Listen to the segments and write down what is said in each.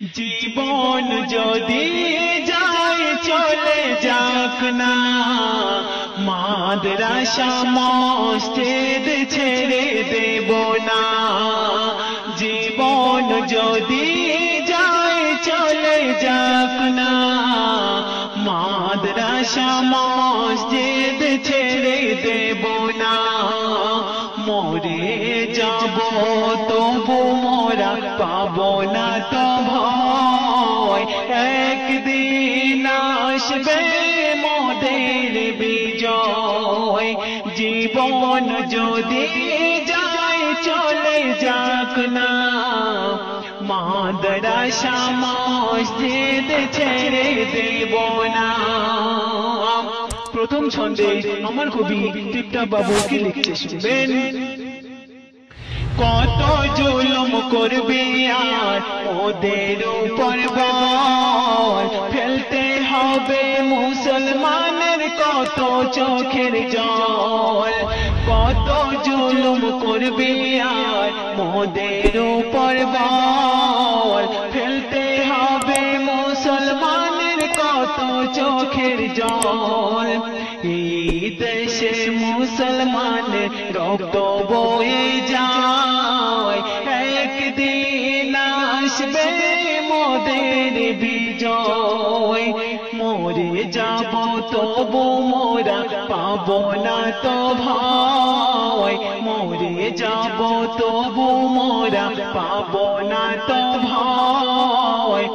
জীবন যদি যায় চলে যাক না, মাদ্রাসা মসজিদ ছেড়ে দেব না। জীবন যদি যায় চলে যাক না, মাদ্রাসা মসজিদ ছেড়ে দেব না। মরে যাব তবু মোরা পাবো না তো ভয়, একদিন আসবে মোদের বিজয়। জীবন যদি যায় চলে যাক না, মাদ্রাসা মসজিদ ছেড়ে দেব না। প্রথম ছন্দে আমার কবি টিপটা বাবুকে লিখতে শুনবেন। কত জুলুম করবে আর ওদের উপর বল, ফেলতে হবে মুসলমানের কত চোখের জল। কত জুলুম করবে আর ওদের উপর বল, ফেলতে হবে মুসলমানের কত চোখের জল। এই দেশে মুসলমান রক্ত বয়ে যায়, একদিন আসবে মোদের বিজয়। মরে যাব তবু মোরা পাবো না তো ভয়, মরে যাব তবু মোরা পাবো না তো ভয়।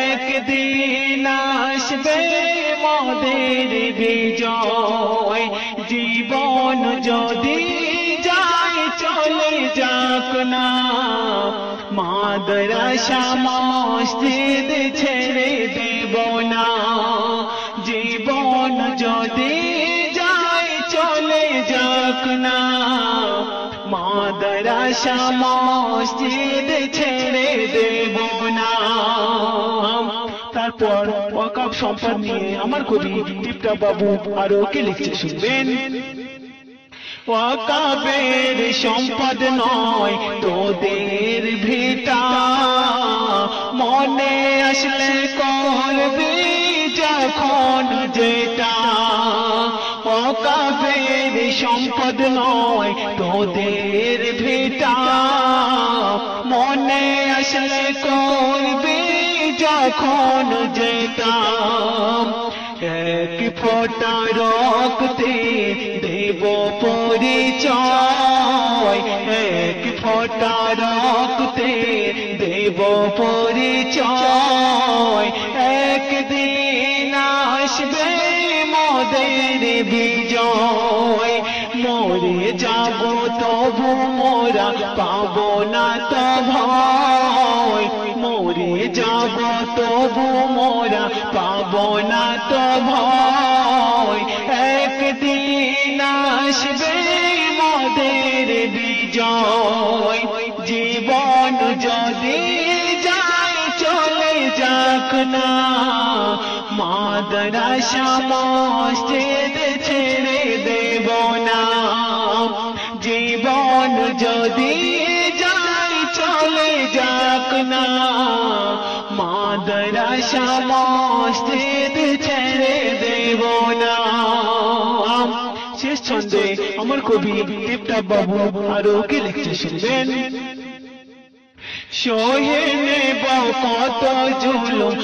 একদিন আসবে মোদের বিজয়। জীবন যদি যায় চলে যাক না, মাদ্রাসা মসজিদ ছেড়ে দেব না। জীবন যদি যায় চলে যাক না, মাদ্রাসা মসজিদ ছেড়ে দেব না। তারপর ওয়াকফ সম্পদ নিয়ে আমার কবি টিপটা বাবু আরো কে লিখতে শুনবেন। ওয়াকফের সম্পদ নয় তোদের ভিটা, মনে আসলে করবি যখন যেটা। ওয়াকফের সম্পদ নয় তোদের ভিটা, মনে আসলে করবি যখন যেটা। এক ফোঁটা রক্তে দেব পরিচয়, এক ফোঁটা রক্তে দেব পরিচয়। একদিন আসবে মোদের বিজয়। মরে যাব তবু মোরা পাবো না তো ভয়, মরে যাব তবু মোরা পাবো না তো ভয়। একদিন আসবে মোদের বিজয়। জীবন যদি যায় চলে যাক না, মাদ্রাসা মসজিদ ছেড়ে দেব না। জীবন যদি যায় চলে যাক না, মাদ্রাসা মসজিদ ছেড়ে দেব না। শেষ ছন্দে আমার কবি টিপটা বাবু আরো কে লিখতে শুনবেন। সহে নেব কত জুলুম